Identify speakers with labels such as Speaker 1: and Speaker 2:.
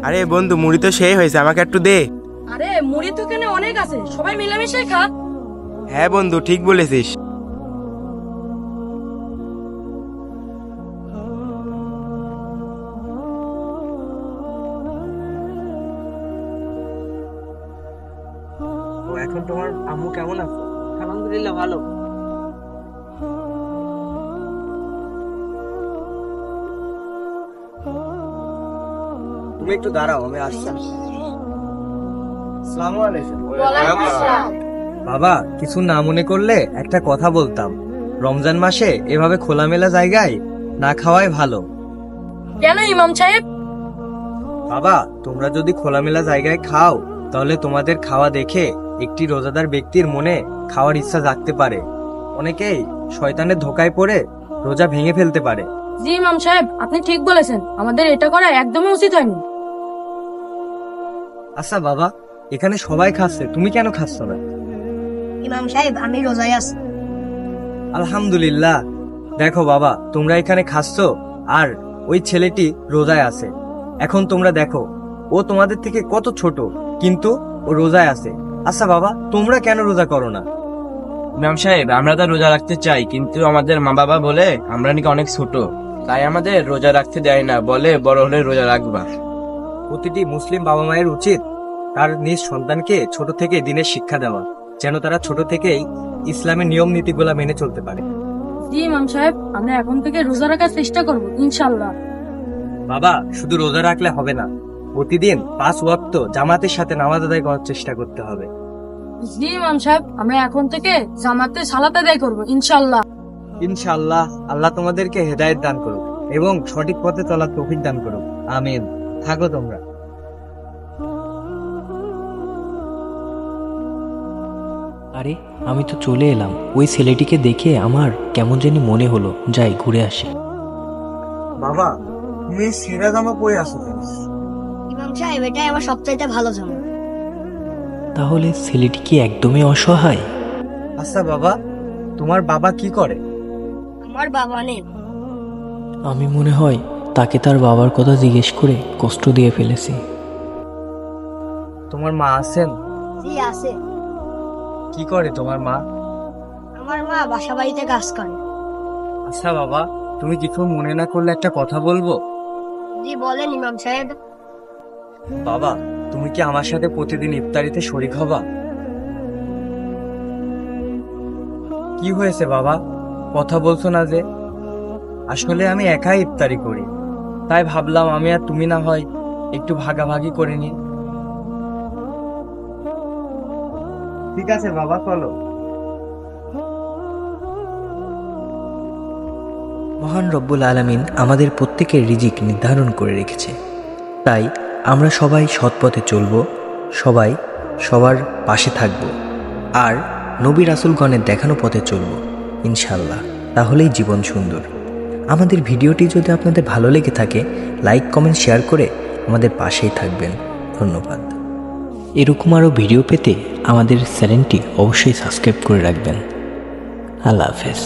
Speaker 1: আরে বন্ধু, মুড়ি তো সেই হয়েছে, আমাকে একটু দে।
Speaker 2: আরে মুড়ি তো এখানে অনেক আছে, সবাই মিলেমিশে খা।
Speaker 1: হ্যাঁ বন্ধু, ঠিক বলেছিস।
Speaker 3: এখন তোমার আম্মু কেমন আছে? আলহামদুলিল্লাহ ভালো। তুমি একটু দাঁড়াও, আমি আসছি। আসসালামু আলাইকুম। বাবা, কিছু না মনে করলে একটা কথা বলতাম। রমজান মাসে এভাবে খোলামেলা জায়গায় না খাওয়াই ভালো।
Speaker 2: কেন ইমাম সাহেব?
Speaker 3: বাবা, তোমরা যদি খোলামেলা জায়গায় খাও তাহলে তোমাদের খাওয়া দেখে একটি রোজাদার ব্যক্তির মনে খাওয়ার ইচ্ছা জাগতে পারে। অনেকেই শয়তানের ধোকায় পড়ে রোজা ভেঙে ফেলতে পারে।
Speaker 2: জি ইমাম সাহেব, আপনি ঠিক বলেছেন, আমাদের এটা করা একদমই উচিত হয়নি।
Speaker 3: আচ্ছা বাবা, এখানে সবাই খাচ্ছে, তুমি কেন খাচ্ছ না?
Speaker 4: ইমাম সাহেব, আমি রোজায় আছি।
Speaker 3: আলহামদুলিল্লাহ। দেখো বাবা, তোমরা এখানে খাচ্ছ আর ওই ছেলেটি রোজায় আছে। এখন তোমরা দেখো, ও তোমাদের থেকে কত ছোট, কিন্তু ও রোজায় আছে। আচ্ছা বাবা, তোমরা কেন রোজা করো না?
Speaker 5: ইমাম সাহেব, আমরা তো রোজা রাখতে চাই, কিন্তু আমাদের মা বাবা বলে আমরা নাকি অনেক ছোট, তাই আমাদের রোজা রাখতে দেয় না, বলে বড় হলে রোজা রাখবা।
Speaker 3: প্রতিটি মুসলিম বাবা মায়ের উচিত তার নিজ সন্তানকে ছোট থেকে দিনের শিক্ষা দেওয়া, যেন তারা ছোট থেকেই ইসলামের নিয়ম নীতিগুলা মেনে চলতে পারে।
Speaker 2: জি ইমাম সাহেব, আমরা এখন থেকে রোজা রাখার চেষ্টা করব ইনশাআল্লাহ।
Speaker 3: বাবা, শুধু রোজা রাখলে হবে না, প্রতিদিন 5 ওয়াক্ত জামাতের সাথে নামাজ আদায় করার চেষ্টা করতে হবে।
Speaker 2: জি ইমাম সাহেব, আমরা এখন থেকে জামাতে সালাত আদায় করব ইনশাআল্লাহ।
Speaker 3: ইনশাআল্লাহ। আল্লাহ তোমাদেরকে হেদায়েত দান করুক এবং সঠিক পথে চলার তৌফিক দান করুক। আমিন। থাকো তোমরা।
Speaker 6: আরে, আমি তো চলে এলাম। ওই ছেলেটিকে দেখে আমার কেমন জানি মনে হলো, যাই ঘুরে আসি।
Speaker 3: বাবা, তুমি সেরা জামা পরে আসো কেন?
Speaker 4: ইমাম সাহেব, এটাই আমার সবচাইতে ভালো জামা।
Speaker 6: তাহলে ছেলেটি কি একদমই অসহায়?
Speaker 3: আচ্ছা বাবা, তোমার বাবা কি করে?
Speaker 4: আমার বাবা নেই।
Speaker 6: আমি মনে হয় তাকে তার বাবার কথা জিজ্ঞেস করে কষ্ট দিয়ে ফেলেছি।
Speaker 3: তোমার মা আছেন?
Speaker 4: জি আছে।
Speaker 3: কি করে তোমার মা?
Speaker 4: আমার মা বাসা বাড়িতে কাজ করে।
Speaker 3: আচ্ছা বাবা, তুমি কিছু মনে না করলে একটা কথা বলবো?
Speaker 4: জি বলেন ইমাম সাহেব।
Speaker 3: বাবা, তুমি কি আমার সাথে প্রতিদিন ইফতারিতে শরীক হবা? কি হয়েছে বাবা, কথা বলছো না যে? আসলে আমি একাই ইফতারি করি, তাই ভাবলাম আমি আর তুমি না হয় একটু ভাগাভাগি করে নি। ঠিক আছে বাবা, চলো।
Speaker 6: মহান রব্বুল আলামিন আমাদের প্রত্যেকের রিজিক নির্ধারণ করে রেখেছে, তাই আমরা সবাই সৎ পথে চলব, সবাই সবার পাশে থাকব, আর নবী রাসূলগণের দেখানো পথে চলব ইনশাআল্লাহ। তাহলেই জীবন সুন্দর। আমাদের ভিডিওটি যদি আপনাদের ভালো লেগে থাকে, লাইক কমেন্ট শেয়ার করে আমাদের পাশেই থাকবেন। ধন্যবাদ। এরকম আরও ভিডিও পেতে আমাদের চ্যানেলটি অবশ্যই সাবস্ক্রাইব করে রাখবেন। আল্লাহ হাফেজ।